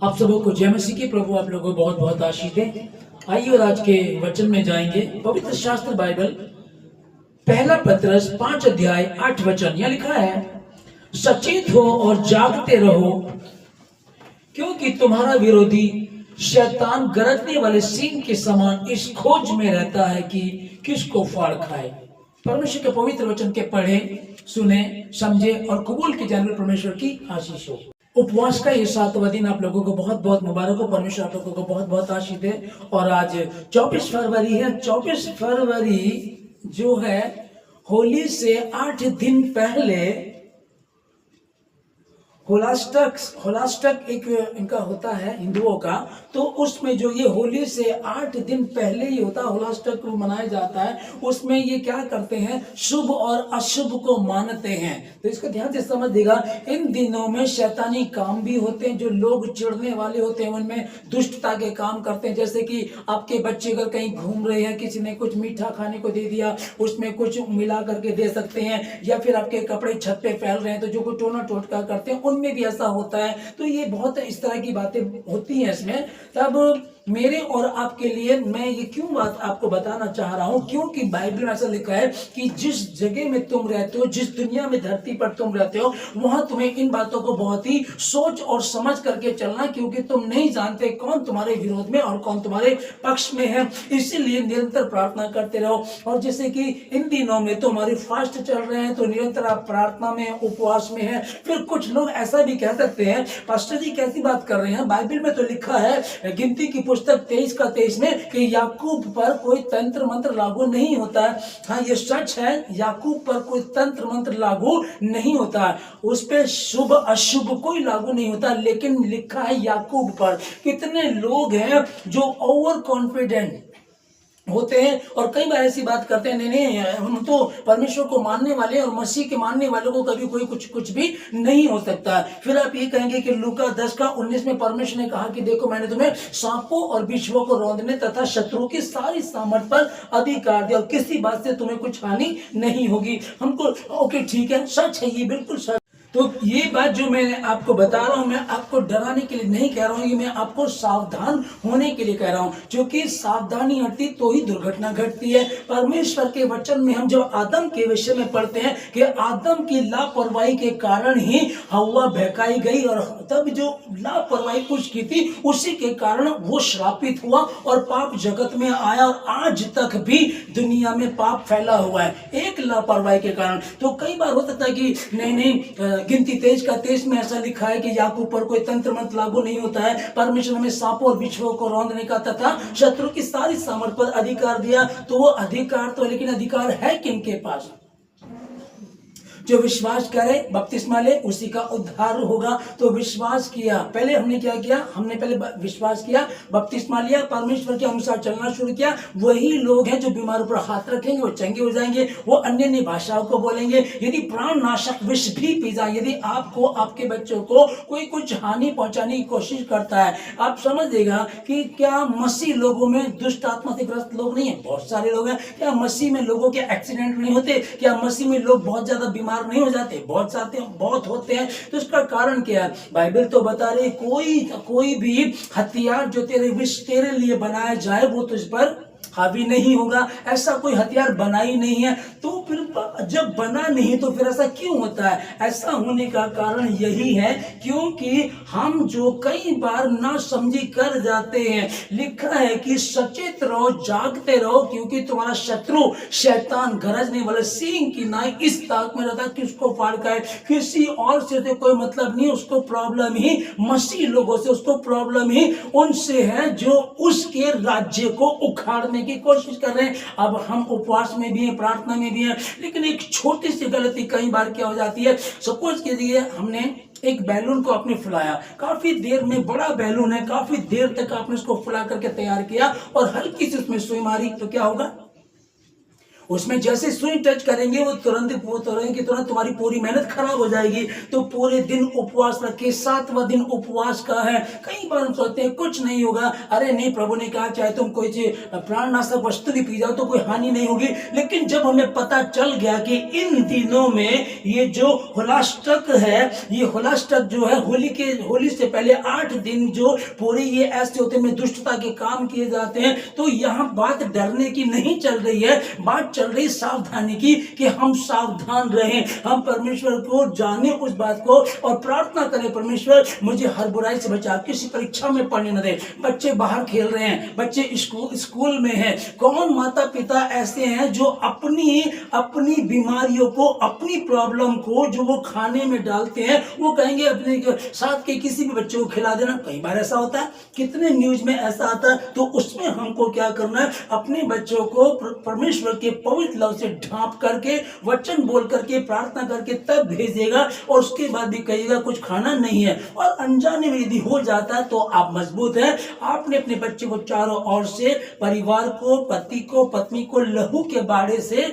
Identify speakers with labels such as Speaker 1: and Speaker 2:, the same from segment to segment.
Speaker 1: आप सबों को जय मसीह की। प्रभु आप लोगों को बहुत बहुत आशीष दे। आइए और आज के वचन में जाएंगे। पवित्र शास्त्र बाइबल पहला पत्रस 5 अध्याय 8 वचन। यह लिखा है, सचेत हो और जागते रहो, क्योंकि तुम्हारा विरोधी शैतान गरजने वाले सिंह के समान इस खोज में रहता है कि किसको फाड़ खाए। परमेश्वर के पवित्र वचन के पढ़े, सुने, समझे और कबूल की जाने परमेश्वर की आशीष हो। उपवास का ये 7वां दिन आप लोगों को बहुत बहुत मुबारक हो। परमेश्वर आप लोगों को बहुत बहुत आशीष दे। और आज 24 फरवरी है। 24 फरवरी जो है, होली से 8 दिन पहले होलाष्टक एक इनका होता है हिंदुओं का। तो उसमें जो ये होली से 8 दिन पहले ही होता है, होलाष्टक मनाया जाता है। उसमें ये क्या करते हैं, शुभ और अशुभ को मानते हैं। तो इसको ध्यान से समझिएगा। इन दिनों में शैतानी काम भी होते हैं, जो लोग चिढ़ने वाले होते हैं उनमें दुष्टता के काम करते हैं। जैसे कि आपके बच्चे अगर कहीं घूम रहे हैं, किसी ने कुछ मीठा खाने को दे दिया, उसमें कुछ मिला करके दे सकते हैं। या फिर आपके कपड़े छत पे फैल रहे हैं तो जो कोई टोना टोटका करते हैं उनमें भी ऐसा होता है। तो ये बहुत इस तरह की बातें होती हैं इसमें। तब मेरे और आपके लिए मैं ये क्यों बात आपको बताना चाह रहा हूं, क्योंकि बाइबल में ऐसा लिखा है कि जिस जगह में तुम रहते हो, जिस दुनिया में धरती पर तुम रहते हो, वहां तुम्हें इन बातों को बहुत ही सोच और समझ करके चलना, क्योंकि तुम नहीं जानते कौन तुम्हारे विरोध में और कौन तुम्हारे पक्ष में है। इसीलिए निरंतर प्रार्थना करते रहो। और जैसे कि इन दिनों में तो हमारे फास्ट चल रहे हैं, तो निरंतर आप प्रार्थना में, उपवास में है। फिर कुछ लोग ऐसा भी कह सकते हैं, पास्टर जी कैसी बात कर रहे हैं, बाइबल में तो लिखा है गिनती की पुस्तक 23 में कि याकूब पर कोई तंत्र मंत्र लागू नहीं होता है। हाँ, ये सच है, याकूब पर कोई तंत्र मंत्र लागू नहीं होता है, उस पर शुभ अशुभ कोई लागू नहीं होता। लेकिन लिखा है याकूब पर। कितने लोग हैं जो ओवर कॉन्फिडेंट होते हैं और कई बार ऐसी बात करते हैं, नहीं हम तो परमेश्वर को मानने वाले और मसीह के मानने वालों को कभी कोई कुछ भी नहीं हो सकता है। फिर आप ये कहेंगे कि लूका 10:19 में परमेश्वर ने कहा कि देखो मैंने तुम्हें सांपों और बिच्छुओं को रौंदने तथा शत्रु की सारी सामर्थ पर अधिकार दिया और किसी बात से तुम्हें कुछ हानि नहीं होगी। हमको ओके ठीक है, सच है, ये बिल्कुल सच। तो ये बात जो मैं आपको बता रहा हूं, मैं आपको डराने के लिए नहीं कह रहा हूं, ये मैं आपको सावधान होने के लिए कह रहा हूं। क्योंकि सावधानी हटती तो ही दुर्घटना घटती है। परमेश्वर के वचन में हम जब आदम के विषय में पढ़ते हैं कि आदम की लापरवाही के कारण ही हव्वा बहकाई गई, और तब जो लापरवाही कुछ की थी उसी के कारण वो श्रापित हुआ और पाप जगत में आया। और आज तक भी दुनिया में पाप फैला हुआ है एक लापरवाही के कारण। तो कई बार हो सकता है कि नहीं गिनती 23 में ऐसा लिखा है कि याकूब पर कोई तंत्र मंत्र लागू नहीं होता है। परमेश्वर ने सांपों और बिच्छुओं को रौंदने का तथा शत्रु की सारी सामर्थ पर अधिकार दिया। तो वो अधिकार तो, लेकिन अधिकार है किनके पास? जो विश्वास करे, बपतिस्मा ले, उसी का उद्धार होगा। तो विश्वास किया, पहले हमने क्या किया, हमने पहले विश्वास किया, बपतिस्मा लिया, परमेश्वर के अनुसार चलना शुरू किया। वही लोग हैं जो बीमारों पर हाथ रखेंगे वो चंगे हो जाएंगे, वो अन्य भाषाओं को बोलेंगे। यदि प्राण नाशक विष भी पी जाए, यदि आपको, आपके बच्चों को कोई कुछ हानि पहुंचाने की कोशिश करता है, आप समझिएगा कि क्या मसीह लोगों में दुष्ट आत्मा से ग्रस्त लोग नहीं है? बहुत सारे लोग हैं। क्या मसीह में लोगों के एक्सीडेंट नहीं होते? क्या मसीह में लोग बहुत ज्यादा बीमार नहीं हो जाते? बहुत होते हैं। तो इसका कारण क्या है? बाइबल तो बता रही, कोई भी हथियार जो तेरे लिए बनाया जाए वो तुझ पर हावी नहीं होगा। ऐसा कोई हथियार बना ही नहीं है। तो फिर जब बना नहीं तो फिर ऐसा क्यों होता है? ऐसा होने का कारण यही है क्योंकि हम जो कई बार ना समझी कर जाते हैं। लिखा है कि सचेत रहो, जागते रहो, क्योंकि तुम्हारा शत्रु शैतान गरजने वाले सिंह की नाई इस ताक में रहता है कि उसको फाड़ खाए। किसी और से तो कोई मतलब नहीं, उसको प्रॉब्लम ही मसीह लोगों से, उसको प्रॉब्लम ही उनसे है जो उसके राज्य को उखाड़ने की कोशिश कर रहे हैं। अब हम उपवास में भी हैं, प्रार्थना में भी हैं, लेकिन एक छोटी सी गलती कई बार क्या हो जाती है। सपोज कीजिए हमने एक बैलून को आपने फुलाया, काफी देर में, बड़ा बैलून है, काफी देर तक आपने उसको फुला करके तैयार किया और हल्की सी उसमें सुई मारी तो क्या होगा? उसमें जैसे सुई टच करेंगे वो तुरंत तुम्हारी पूरी मेहनत खराब हो जाएगी। तो पूरे दिन उपवास रखे, 7वां दिन उपवास का है। कई बार हम सोचते हैं कुछ नहीं होगा, अरे नहीं, प्रभु ने कहा चाहे तुम कोई प्राणनाशक वस्तु भी पी जाओ तो कोई हानि नहीं होगी। लेकिन जब हमें पता चल गया कि इन दिनों में ये जो होलाष्टक है, ये होलाष्टक जो है होली से पहले 8 दिन जो पूरे ये ऐसे होते हैं दुष्टता के काम किए जाते हैं, तो यहाँ बात डरने की नहीं चल रही है, बात चल रही सावधानी की कि हम सावधान रहें, हम परमेश्वर को जाने उस बात को और प्रार्थना करें, परमेश्वर मुझे हर बुराई से बचा, किसी परीक्षा में पढ़ने न दे। बच्चे बाहर खेल रहे हैं, बच्चे स्कूल में हैं, कौन माता पिता ऐसे हैं जो अपनी बीमारियों को, अपनी प्रॉब्लम को जो वो खाने में डालते हैं, वो कहेंगे अपने साथ के किसी भी बच्चे को खिला देना। कई बार ऐसा होता है, कितने न्यूज में ऐसा आता है। तो उसमें हमको क्या करना है, अपने बच्चों को परमेश्वर के पवित्र लव से ढांप करके, वचन बोल करके, प्रार्थना करके तब भेजेगा, और उसके बाद भी कहिएगा कुछ खाना नहीं है। और अनजाने में यदि हो जाता है तो आप मजबूत हैं। आपने अपने बच्चे को चारों ओर से, परिवार को, पति को, पत्नी को लहू के बाड़े से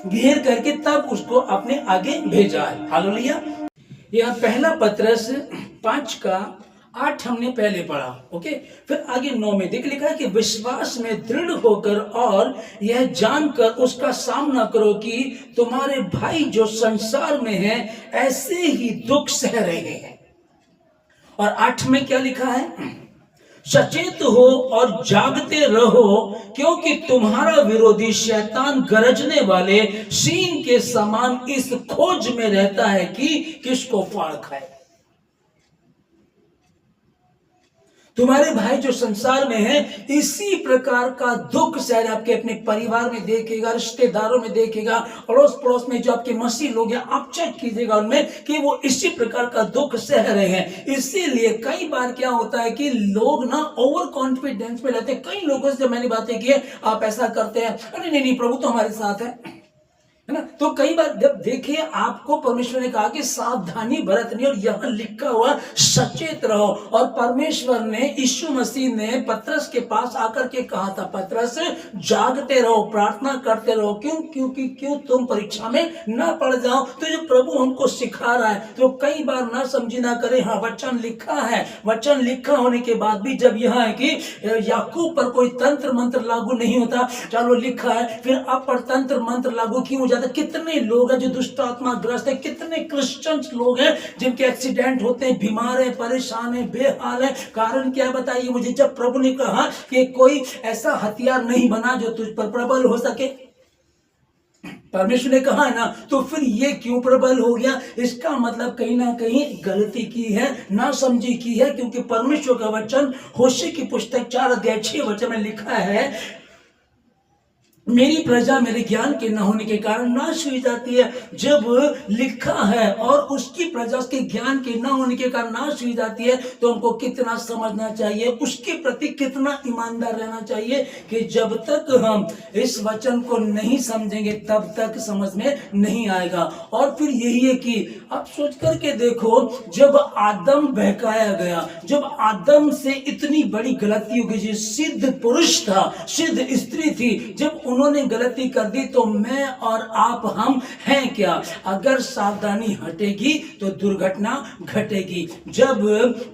Speaker 1: घेर करके तब उसको अपने आगे भेजा है। हालेलुया। यह पहला पत्रस 5:8 हमने पहले पढ़ा। ओके, फिर आगे 9 में देख लिखा है कि विश्वास में दृढ़ होकर और यह जानकर उसका सामना करो कि तुम्हारे भाई जो संसार में हैं ऐसे ही दुख सह रहे हैं। और 8 में क्या लिखा है, सचेत हो और जागते रहो, क्योंकि तुम्हारा विरोधी शैतान गरजने वाले सिंह के समान इस खोज में रहता है कि किसको फाड़ खाए। तुम्हारे भाई जो संसार में है इसी प्रकार का दुख शायद आपके अपने परिवार में देखेगा, रिश्तेदारों में देखेगा, अड़ोस पड़ोस में जो आपके मसीह लोग हैं, आप चेक कीजिएगा उनमें कि वो इसी प्रकार का दुख सह रहे हैं। इसीलिए कई बार क्या होता है कि लोग ना ओवर कॉन्फिडेंस में रहते हैं। कई लोगों से जब मैंने बातें की है, आप ऐसा करते हैं, अरे नहीं, प्रभु तो हमारे साथ है ना। तो कई बार जब देखिए, आपको परमेश्वर ने कहा कि सावधानी बरतनी, और यहां लिखा हुआ सचेत रहो। और परमेश्वर ने, यीशु मसीह ने पतरस के पास आकर के कहा था, पतरस जागते रहो, प्रार्थना करते रहो। क्योंकि तुम परीक्षा में ना पड़ जाओ। तो जो प्रभु हमको सिखा रहा है, तो कई बार ना समझी ना करे। हाँ, वचन लिखा है, वचन लिखा होने के बाद भी जब यह है कि याकूब पर कोई तंत्र मंत्र लागू नहीं होता, चलो लिखा है, फिर आप पर तंत्र मंत्र लागू क्यों हो जाता? कितने लोग हैं जो दुष्ट आत्मा ग्रस्त है, कितने क्रिश्चियंस लोग हैं जिनके एक्सीडेंट होते हैं, बीमार है, परेशान है, बेहाल है। कारण क्या है बताइए मुझे? जब प्रभु ने कहा कि कोई ऐसा हथियार नहीं बना जो तुझ पर प्रबल हो सके, परमेश्वर ने कहा है ना, तो फिर ये क्यों प्रबल हो गया? इसका मतलब कहीं ना कहीं गलती की है, ना समझी की है। क्योंकि परमेश्वर का वचन होशे की पुस्तक 4:6 में लिखा है, मेरी प्रजा मेरे ज्ञान के न होने के कारण नाश हुई जाती है। जब लिखा है और उसकी प्रजा उसके ज्ञान के न होने के कारण नाश हुई जाती है, तो हमको कितना समझना चाहिए, उसके प्रति कितना ईमानदार रहना चाहिए कि जब तक हम इस वचन को नहीं समझेंगे तब तक समझ में नहीं आएगा। और फिर यही है कि आप सोच करके देखो, जब आदम बहकाया गया, जब आदम से इतनी बड़ी गलती हो गई, जो सिद्ध पुरुष था, सिद्ध स्त्री थी, जब उन्होंने गलती कर दी, तो मैं और आप हम हैं क्या? अगर सावधानी हटेगी तो दुर्घटना घटेगी। जब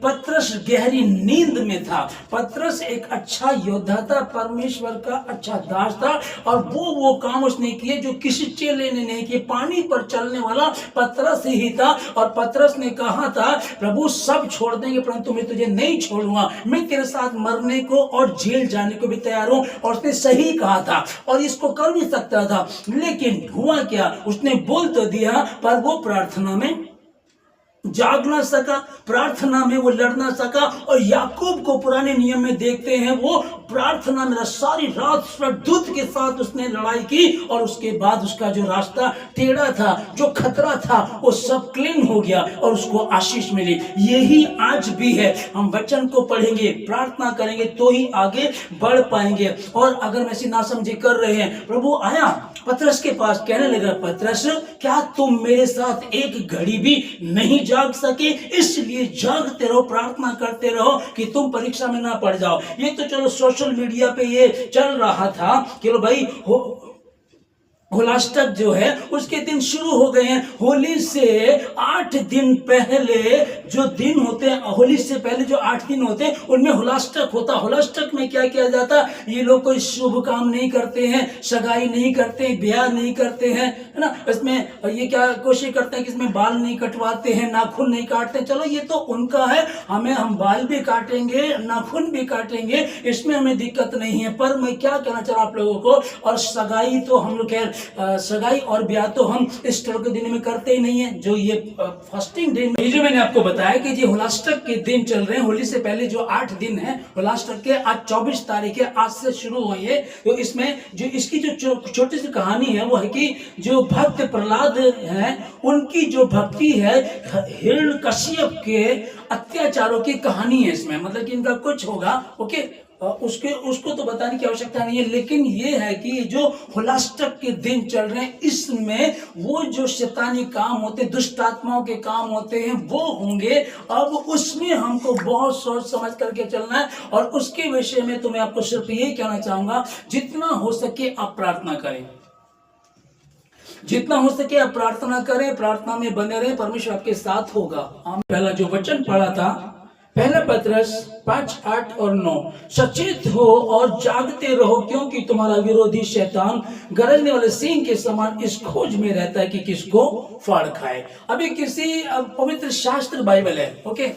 Speaker 1: पतरस गहरी नींद में था, पतरस एक अच्छा योद्धा था, परमेश्वर का अच्छा दास था, और वो काम उसने किए जो किसी चेले ने नहीं किए। पानी पर चलने वाला पतरस ही था, और पतरस ने कहा था, प्रभु सब छोड़ देंगे परंतु मैं तुझे नहीं छोड़ूंगा, मैं तेरे साथ मरने को और जेल जाने को भी तैयार हूं। और उसने सही कहा था, और इसको कर भी सकता था। लेकिन हुआ क्या? उसने बोल तो दिया, पर वो प्रार्थना में जाग ना सका, प्रार्थना में वो लड़ ना सका। और याकूब को पुराने नियम में देखते हैं, वो प्रार्थना में सारी रात स्वर्गदूत के साथ उसने लड़ाई की, और उसके बाद उसका जो रास्ता टेढ़ा था, जो खतरा था, वो सब क्लीन हो गया और उसको आशीष मिली। यही आज भी है, हम वचन को पढ़ेंगे, प्रार्थना करेंगे तो ही आगे बढ़ पाएंगे। और अगर हम ऐसी नासमझी कर रहे हैं, प्रभु आया पतरस के पास, कहने लगा, पतरस क्या तुम मेरे साथ एक घड़ी भी नहीं जाग सके? इसलिए जागते रहो, प्रार्थना करते रहो कि तुम परीक्षा में ना पड़ जाओ। ये तो चलो सोशल मीडिया पे ये चल रहा था कि लो भाई होलाष्टक जो है उसके दिन शुरू हो गए हैं। होली से 8 दिन पहले जो दिन होते हैं, होली से पहले जो 8 दिन होते हैं उनमें होलाष्टक होता। होलाष्टक में क्या किया जाता, ये लोग कोई शुभ काम नहीं करते हैं, सगाई नहीं करते, ब्याह नहीं करते हैं, है ना। इसमें ये क्या कोशिश करते हैं कि इसमें बाल नहीं कटवाते हैं, नाखून नहीं काटते। चलो ये तो उनका है, हम बाल भी काटेंगे, नाखून भी काटेंगे, इसमें हमें दिक्कत नहीं है। पर मैं क्या कहना चाह रहा हूं आप लोगों को, और सगाई तो हम लोग खैर सगाई और ब्याह तो हम ईस्टर के दिन में करते ही नहीं है। जो ये फास्टिंग डे में जो मैंने आपको बताया कि ये होलाष्टक के दिन चल रहे हैं, होली से पहले जो 8 दिन है होलाष्टक के, आज 24 तारीख है, आज से शुरू हुई है। तो इसमें जो इसकी जो छोटी सी कहानी है वो है कि जो भक्त प्रहलाद हैं उनकी जो भक्ति है हिरण्यकश्यप के अत्याचारों की कहानी है इसमें, मतलब कि इनका कुछ होगा, ओके। उसको तो बताने की आवश्यकता नहीं है, लेकिन ये है कि जो होलाष्टक के दिन चल रहे हैं इसमें वो जो शैतानी काम होते, दुष्ट आत्माओं के काम होते हैं वो होंगे। अब उसमें हमको बहुत सोच समझ करके चलना है, और उसके विषय में तो मैं आपको सिर्फ यही कहना चाहूंगा, जितना हो सके आप प्रार्थना करें, जितना हो सके आप प्रार्थना करें, प्रार्थना में बने रहें, परमेश्वर आपके साथ होगा। पहला जो वचन पढ़ा था, पहला पत्रस 5, 8 और 9, सचेत हो और जागते रहो, क्योंकि तुम्हारा विरोधी शैतान गरजने वाले सिंह के समान इस खोज में रहता है कि किसको फाड़ खाए। अभी किसी पवित्र शास्त्र बाइबल है, ओके,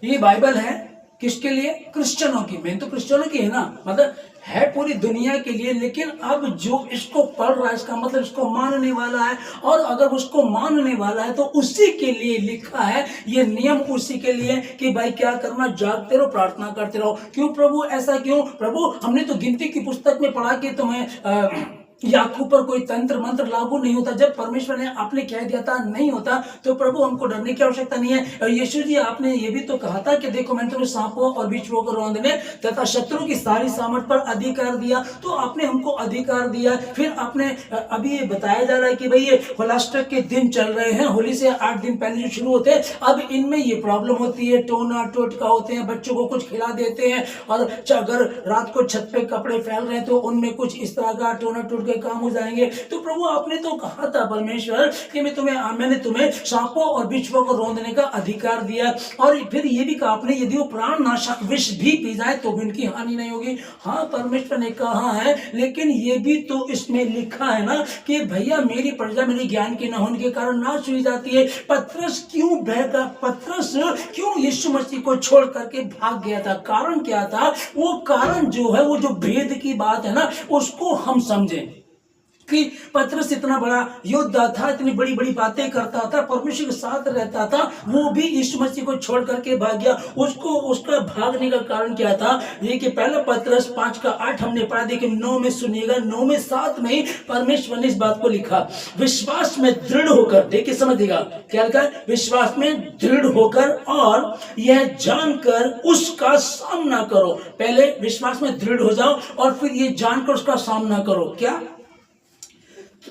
Speaker 1: ये बाइबल है किसके लिए, क्रिश्चियनों की। मेन तो क्रिश्चियनों की है ना, मतलब है पूरी दुनिया के लिए, लेकिन अब जो इसको पढ़ रहा है इसका मतलब इसको मानने वाला है, और अगर उसको मानने वाला है तो उसी के लिए लिखा है, ये नियम उसी के लिए कि भाई क्या करना, जागते रहो, प्रार्थना करते रहो। क्यों प्रभु, ऐसा क्यों प्रभु? हमने तो गिनती की पुस्तक में पढ़ा कि तुम्हें याकूब पर कोई तंत्र मंत्र लागू नहीं होता। जब परमेश्वर ने आपने कह दिया था नहीं होता, तो प्रभु हमको डरने की आवश्यकता नहीं है। यीशु जी आपने ये भी तो कहा था कि देखो मैंने तुम्हें सांपों और बिच्छुओं को रौंदने तथा शत्रु की सारी सामर्थ पर अधिकार दिया, तो आपने हमको अधिकार दिया। फिर आपने अभी ये बताया जा रहा है कि भाई ये होलाष्टक के दिन चल रहे हैं, होली से 8 दिन पहले जो शुरू होते हैं, अब इनमें ये प्रॉब्लम होती है, टोना टोटका होते हैं, बच्चों को कुछ खिला देते हैं, और अगर रात को छत पे कपड़े फैल रहे हैं तो उनमें कुछ इस तरह का टोना टोटका काम हो जाएंगे। तो प्रभु आपने तो कहा था परमेश्वर कि मैंने तुम्हें सांपों और बिच्छुओं को रौंदने का अधिकार दिया, और फिर ये भी कहा आपने यदि वो प्राण नाशक विष भी पी जाए तो भी उनकी हानि नहीं होगी। हाँ परमेश्वर ने कहा है, लेकिन ये भी तो इसमें लिखा है ना कि भैया मेरी प्रजा मेरे ज्ञान के न होने के कारण नाश हुई जाती है। पतरस क्यों बहका, पतरस क्यों यीशु मसीह को छोड़ करके भाग गया था? कारण क्या था? वो कारण जो है, वो जो भेद की बात है ना, उसको हम समझें कि पतरस इतना बड़ा योद्धा था, इतनी बड़ी बड़ी बातें करता था, परमेश्वर के साथ रहता था, वो भी यीशु मसीह को छोड़ करके भाग गया। उसका भागने का कारण क्या था? ये कि पहला पतरस 5:8 हमने पढ़ा, देखिए 9 में सुनिएगा, 9 में 7 में परमेश्वर ने इस बात को लिखा, विश्वास में दृढ़ होकर, देखिए समझिएगा क्या लिखा है, विश्वास में दृढ़ होकर और यह जानकर उसका सामना करो। पहले विश्वास में दृढ़ हो जाओ और फिर ये जानकर उसका सामना करो। क्या?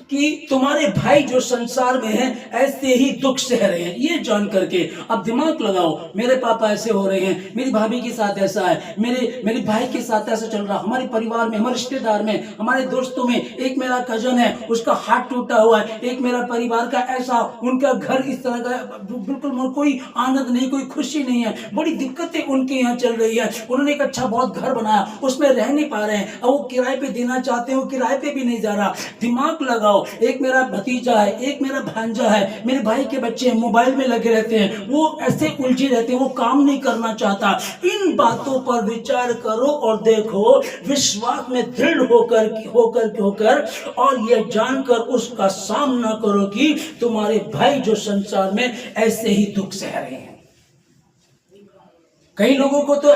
Speaker 1: कि तुम्हारे भाई जो संसार में हैं ऐसे ही दुख सह रहे हैं, ये जान करके अब दिमाग लगाओ, मेरे पापा ऐसे हो रहे हैं, मेरी भाभी के साथ ऐसा है, मेरे भाई के साथ ऐसा चल रहा, हमारे परिवार में, हमारे रिश्तेदार में, हमारे दोस्तों में, एक मेरा कजन है उसका हाथ टूटा हुआ है, एक मेरा परिवार का ऐसा, उनका घर इस तरह का, बिल्कुल कोई आनंद नहीं, कोई खुशी नहीं है, बड़ी दिक्कतें उनके यहाँ चल रही है। उन्होंने एक अच्छा बहुत घर बनाया, उसमें रह नहीं पा रहे हैं, अब वो किराए पे देना चाहते हैं, वो किराए पे भी नहीं जा रहा। दिमाग लगाओ, एक मेरा भतीजा है, एक मेरा भांजा है, मेरे भाई के बच्चे मोबाइल में लगे रहते हैं, वो ऐसे उलझे रहते हैं, वो काम नहीं करना चाहता। इन बातों पर विचार करो और देखो, विश्वास में दृढ़ होकर और यह जानकर उसका सामना करो कि तुम्हारे भाई जो संसार में ऐसे ही दुख सह रहे हैं। कई लोगों को तो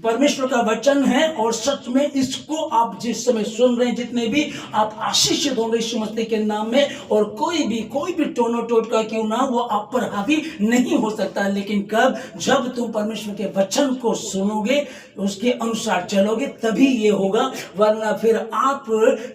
Speaker 1: परमेश्वर का वचन है और सच में इसको आप जिस समय सुन रहे हैं, जितने भी आप आशीषित होंगे यीशु मसीह के नाम में, और कोई भी टोनो टोटका क्यों ना वो आप पर हावी नहीं हो सकता। लेकिन कब? जब तुम परमेश्वर के वचन को सुनोगे, उसके अनुसार चलोगे, तभी ये होगा। वरना फिर आप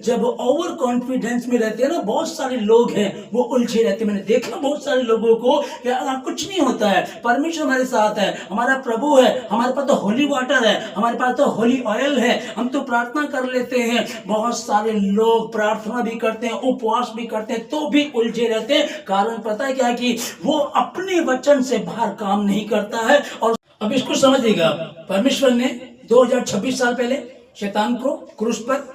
Speaker 1: जब ओवर कॉन्फिडेंस में रहते हैं ना, बहुत सारे लोग हैं वो उलझे रहते हैं। मैंने देखा बहुत सारे लोगों को कि कुछ नहीं होता है, परमेश्वर हमारे साथ है, हमारा प्रभु है, हमारे पास तो होली वाटर वाटर है, हमारे पास तो होली ऑयल है, हम तो प्रार्थना कर लेते हैं। बहुत सारे लोग प्रार्थना भी करते हैं, उपवास भी करते हैं, तो भी उलझे रहते हैं। कारण पता है क्या है कि वो अपने वचन से बाहर काम नहीं करता है। और अब इसको समझिएगा, परमेश्वर ने 2026 साल पहले शैतान को क्रूस पर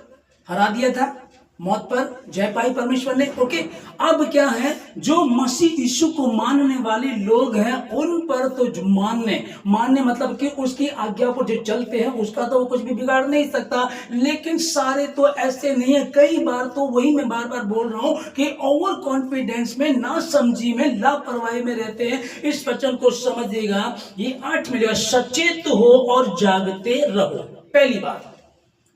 Speaker 1: हरा दिया था, मौत पर जय पाई परमेश्वर ने। ओके, अब क्या है, जो मसीह यीशु को मानने वाले लोग हैं उन पर तो जो मानने मतलब कि उसकी आज्ञा पर जो चलते हैं उसका तो वो कुछ भी बिगाड़ नहीं सकता। लेकिन सारे तो ऐसे नहीं है। कई बार तो वही मैं बार बार बोल रहा हूं कि ओवर कॉन्फिडेंस में, ना समझी में, लापरवाही में रहते हैं। इस वचन को समझिएगा, ये 8 मिलेगा, सचेत हो और जागते रहो। पहली बात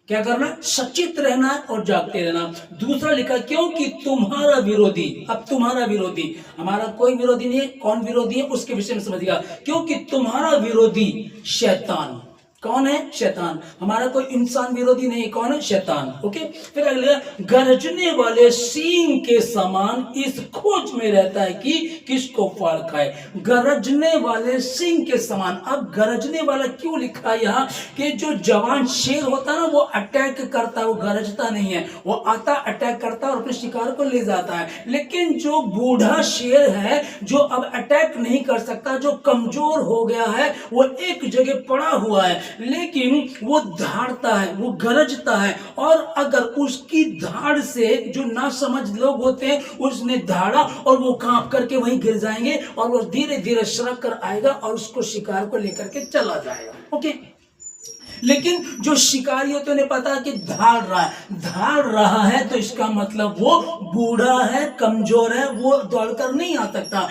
Speaker 1: क्या करना, सचेत रहना और जागते रहना। दूसरा लिखा, क्योंकि तुम्हारा विरोधी, अब तुम्हारा विरोधी, हमारा कोई विरोधी नहीं है, कौन विरोधी है उसके विषय में समझिएगा। क्योंकि तुम्हारा विरोधी शैतान, कौन है, शैतान। हमारा कोई इंसान विरोधी नहीं, कौन है, शैतान। ओके, फिर अगले, गरजने वाले सिंह के समान इस खोज में रहता है कि किसको फाड़ खाए। गरजने वाले सिंह के समान। अब गरजने वाला क्यों लिखा है यहाँ, कि जो जवान शेर होता है ना, वो अटैक करता है, वो गरजता नहीं है, वो आता अटैक करता है और अपने शिकार को ले जाता है। लेकिन जो बूढ़ा शेर है, जो अब अटैक नहीं कर सकता, जो कमजोर हो गया है, वो एक जगह पड़ा हुआ है, लेकिन वो धाड़ता है, वो गरजता है। और अगर उसकी धाड़ से जो नासमझ लोग होते हैं, उसने धाड़ा और वो कांप करके वहीं गिर जाएंगे और वो धीरे धीरे सरक कर आएगा और उसको शिकार को लेकर के चला जाएगा। ओके, लेकिन जो शिकारी होते उन्हें पता है कि धाड़ रहा है तो इसका मतलब वो बूढ़ा है, कमजोर है, वो दौड़कर नहीं आ सकता।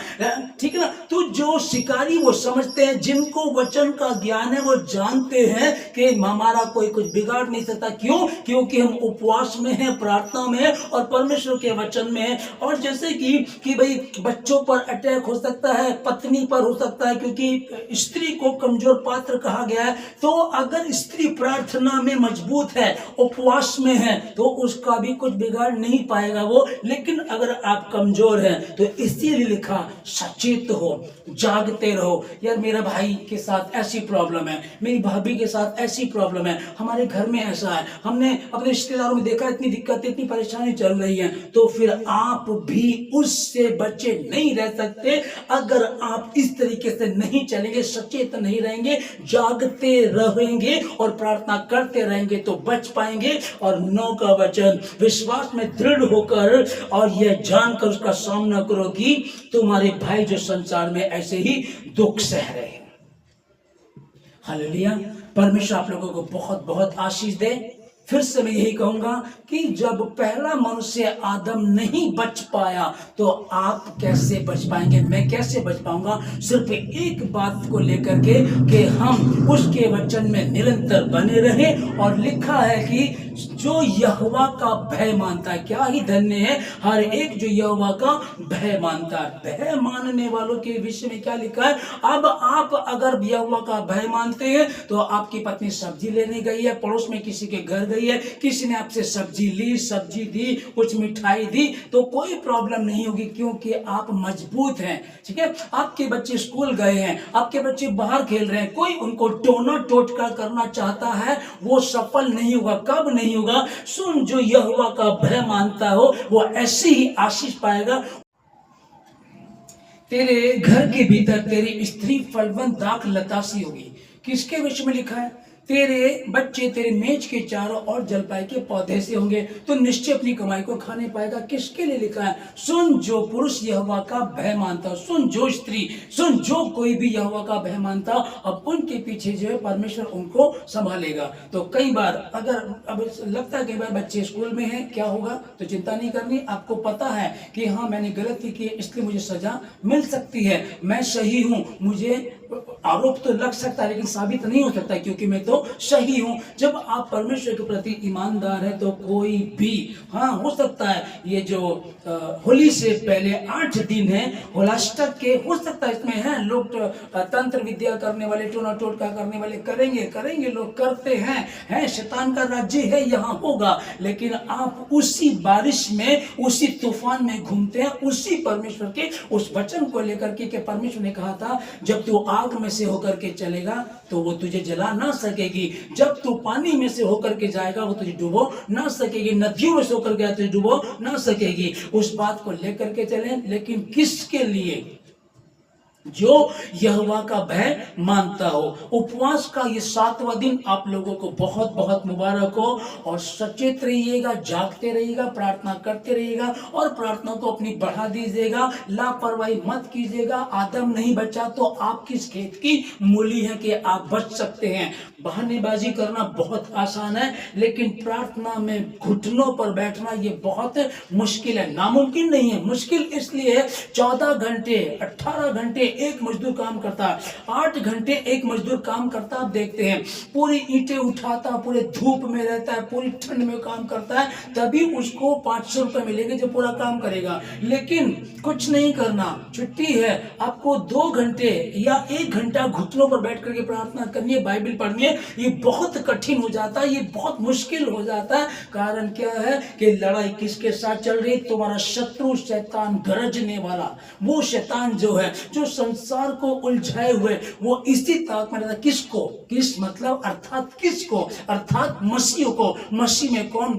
Speaker 1: ठीक है ना। तो जो शिकारी वो समझते हैं, जिनको वचन का ज्ञान है, वो जानते हैं कि हमारा कोई कुछ बिगाड़ नहीं सकता। क्यों? क्योंकि हम उपवास में हैं, प्रार्थना में हैं और परमेश्वर के वचन में हैं। और जैसे कि भाई बच्चों पर अटैक हो सकता है, पत्नी पर हो सकता है, क्योंकि स्त्री को कमजोर पात्र कहा गया है। तो अगर स्त्री प्रार्थना में मजबूत है, उपवास में है, तो उसका भी कुछ बिगाड़ नहीं पाएगा वो। लेकिन अगर आप कमजोर हैं तो इसीलिए लिखा, सचेत हो, जागते रहो। यार मेरा भाई के साथ ऐसी प्रॉब्लम है, मेरी भाभी के साथ ऐसी प्रॉब्लम है, हमारे घर में ऐसा है, हमने अपने रिश्तेदारों में देखा इतनी दिक्कत, इतनी परेशानी चल रही है। तो फिर आप भी उससे बचे नहीं रह सकते अगर आप इस तरीके से नहीं चलेंगे, सचेत नहीं रहेंगे, जागते रहेंगे और प्रार्थना करते रहेंगे तो बच पाएंगे। और 9 का वचन, विश्वास में दृढ़ होकर और यह जानकर उसका सामना करोगी, तुम्हारे भाई जो संसार में ऐसे ही दुख सह रहे हैं। हालेलुया। परमेश्वर आप लोगों को बहुत बहुत आशीष दे। फिर से मैं यही कहूंगा कि जब पहला मनुष्य आदम नहीं बच पाया तो आप कैसे बच पाएंगे, मैं कैसे बच पाऊंगा। सिर्फ एक बात को लेकर के कि हम उसके वचन में निरंतर बने रहें। और लिखा है कि जो यहोवा का भय मानता है, क्या ही धन्य है हर एक जो यहोवा का भय मानता है। भय मानने वालों के विषय में क्या लिखा है, अब आप अगर यहोवा का भय मानते हैं तो आपकी पत्नी सब्जी लेने गई है, पड़ोस में किसी के घर गई है, किसी ने आपसे सब्जी ली, सब्जी दी, कुछ मिठाई दी, तो कोई प्रॉब्लम नहीं होगी क्योंकि आप मजबूत हैं। ठीक है, आपके बच्चे स्कूल गए हैं, आपके बच्चे बाहर खेल रहे हैं, कोई उनको टोना टोटका करना चाहता है, वो सफल नहीं होगा। कब नहीं होगा? सुन, जो यहोवा का भय मानता हो वो ऐसी ही आशीष पाएगा। तेरे घर के भीतर तेरी स्त्री फलवंत दाख लता सी होगी। किसके विषय में लिखा है? तेरे बच्चे तेरे मेज के चारों ओर जलपाई के पौधे से होंगे, तो निश्चय अपनी कमाई को खाने पाएगा। किसके लिए लिखा है? सुन, जो पुरुष यहोवा का भय मानता हो, सुन जो स्त्री, सुन जो कोई भी यहोवा का भय मानता, अब उनके पीछे जो है परमेश्वर उनको संभालेगा। तो कई बार अगर अब लगता है कई बार बच्चे स्कूल में हैं, क्या होगा, तो चिंता नहीं करनी। आपको पता है कि हाँ मैंने गलती की इसलिए मुझे सजा मिल सकती है, मैं सही हूं, मुझे आरोप तो लग सकता है लेकिन साबित नहीं हो सकता क्योंकि मैं तो सही हूं। जब आप परमेश्वर के प्रति ईमानदार है तो कोई भी, हाँ हो सकता है ये जो होली से पहले 8 दिन है, होलाष्टक के, हो सकता है इसमें है लोग तंत्र विद्या करने वाले, टोना टोटका करने वाले करेंगे, लोग करते हैं, शैतान का राज्य है, यहाँ होगा। लेकिन आप उसी बारिश में, उसी तूफान में घूमते हैं, उसी परमेश्वर के उस वचन को लेकर के परमेश्वर ने कहा था जब तू आग में से होकर के चलेगा तो वो तुझे जला ना सकेगी, जब तू पानी में से होकर के जाएगा वो तुझे डुबो ना सकेगी, नदियों में से होकर के तुझे डुबो ना सकेगी। उस बात को लेकर के चलें, लेकिन किसके लिए? जो यहोवा का भय मानता हो। उपवास का ये 7वां दिन आप लोगों को बहुत बहुत मुबारक हो, और सचेत रहिएगा, जागते रहिएगा, प्रार्थना करते रहिएगा, और प्रार्थना को अपनी बढ़ा दीजिएगा, लापरवाही मत कीजिएगा। आदम नहीं बचा तो आप किस खेत की मूली है कि आप बच सकते हैं। बहानेबाजी करना बहुत आसान है, लेकिन प्रार्थना में घुटनों पर बैठना ये बहुत मुश्किल है, नामुमकिन नहीं है। मुश्किल इसलिए है 14 घंटे 18 घंटे एक मजदूर काम करता है, 8 घंटे एक मजदूर काम करता, आप देखते हैं पूरी ईंटें उठाता, पूरे धूप में रहता है, पूरी ठंड में काम करता है, तभी उसको 500 रुपए मिलेंगे जो पूरा काम करेगा। लेकिन कुछ नहीं करना, छुट्टी है, आपको 2 घंटे या 1 घंटा घुटनों पर बैठ करके प्रार्थना करनी है, बाइबल पढ़नी है, ये बहुत कठिन हो जाता है, ये बहुत मुश्किल हो जाता है। कारण क्या है कि लड़ाई किसके साथ चल रही? तुम्हारा शत्रु शैतान, गरजने वाला वो शैतान जो है, जो संसार को उलझाए हुए, वो इसी ताक में रहता। किसको? किस मतलब अर्थात किसको? अर्थात मसीह को। मसीह में कौन?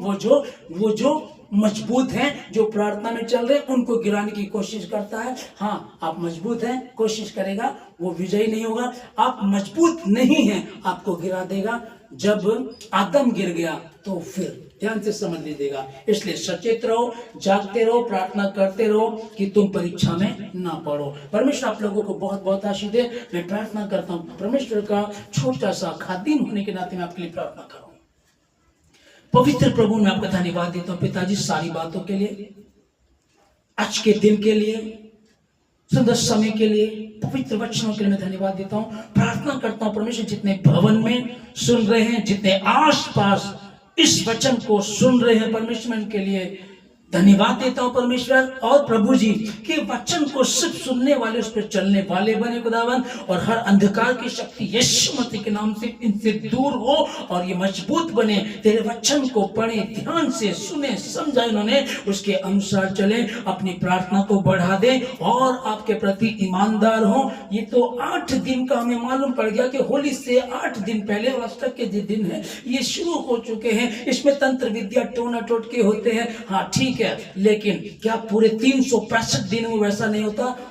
Speaker 1: वो जो मजबूत हैं, जो प्रार्थना में चल रहे हैं, उनको गिराने की कोशिश करता है। हाँ, आप मजबूत हैं, कोशिश करेगा, वो विजयी नहीं होगा। आप मजबूत नहीं हैं, आपको गिरा देगा। जब आदम गिर गया तो फिर ध्यान से समझ लीजिएगा। इसलिए सचेत रहो, जागते रहो, प्रार्थना करते रहो कि तुम परीक्षा में ना पड़ो। परमेश्वर आप लोगों को बहुत बहुत आशीष दे। मैं प्रार्थना करता हूँ, परमेश्वर का छोटा सा खादिम होने के नाते मैं आपके लिए प्रार्थना करूँ। पवित्र प्रभु, मैं आपका धन्यवाद देता हूँ पिताजी, सारी बातों के लिए, आज के दिन के लिए, सुंदर समय के लिए, पवित्र वचनों के लिए मैं धन्यवाद देता हूँ। प्रार्थना करता हूँ परमेश्वर, जितने भवन में सुन रहे हैं, जितने आसपास इस वचन को सुन रहे हैं, परमेश्वर के लिए धन्यवाद देता हूं परमेश्वर। और प्रभु जी के वचन को सिर्फ सुनने वाले, उस पर चलने वाले बने खुदावन, और हर अंधकार की शक्ति यीशु मसीह के नाम से इनसे दूर हो, और ये मजबूत बने, तेरे वचन को पढ़े, ध्यान से सुने, समझा इन्होंने, उसके अनुसार चले, अपनी प्रार्थना को बढ़ा दे और आपके प्रति ईमानदार हो। ये तो 8 दिन का हमें मालूम पड़ गया कि होली से 8 दिन पहले अष्टक के जो दिन है ये शुरू हो चुके हैं। इसमें तंत्र विद्या, टोना टोटके होते हैं, हाँ ठीक है, लेकिन क्या पूरे 365 दिनों में वैसा नहीं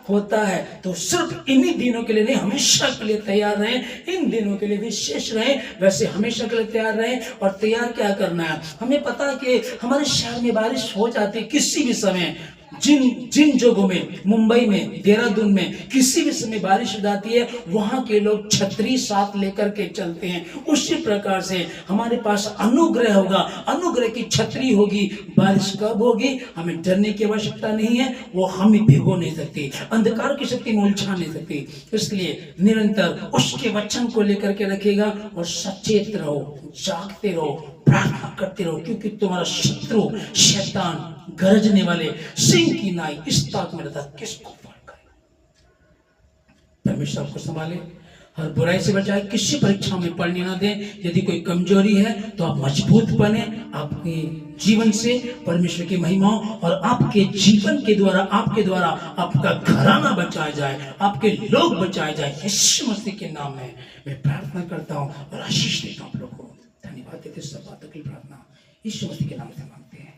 Speaker 1: होता है। तो सिर्फ इन्हीं दिनों के लिए नहीं, हमेशा के लिए तैयार रहें, इन दिनों के लिए विशेष रहें, वैसे हमेशा के लिए तैयार रहें। और तैयार क्या करना है? हमें पता है कि हमारे शहर में बारिश हो जाती है किसी भी समय, जिन जगहों में, मुंबई में, देहरादून में किसी भी समय बारिश हो जाती है, वहां के लोग छतरी साथ लेकर के चलते हैं। उसी प्रकार से हमारे पास अनुग्रह होगा, अनुग्रह की छतरी होगी। बारिश कब होगी हमें डरने की आवश्यकता नहीं है, वो हमें भिगो नहीं सकती, अंधकार की शक्ति में उलझा नहीं सकती। इसलिए निरंतर उसके वचन को लेकर के रखेगा, और सचेत रहो, जागते रहो, प्रार्थना करते रहो, क्योंकि तुम्हारा शत्रु शैतान, गरजने वाले सिंह की नाई इस ताक में रहता, किसको पार करेगा? परमेश्वर आपको संभाले, हर बुराई से बचाए, किसी परीक्षा में पड़ने ना दें। यदि कोई कमजोरी है तो आप मजबूत बने, आपके जीवन से परमेश्वर की महिमा और आपके जीवन के द्वारा, आपके द्वारा आपका घराना बचाया जाए, आपके लोग बचाए जाए। यीशु मसीह के नाम में मैं प्रार्थना करता हूँ और आशीष देता हूँ आप लोगों को। धन्यवाद देते, सब बातों की प्रार्थना यीशु मसीह के नाम से मांगते हैं।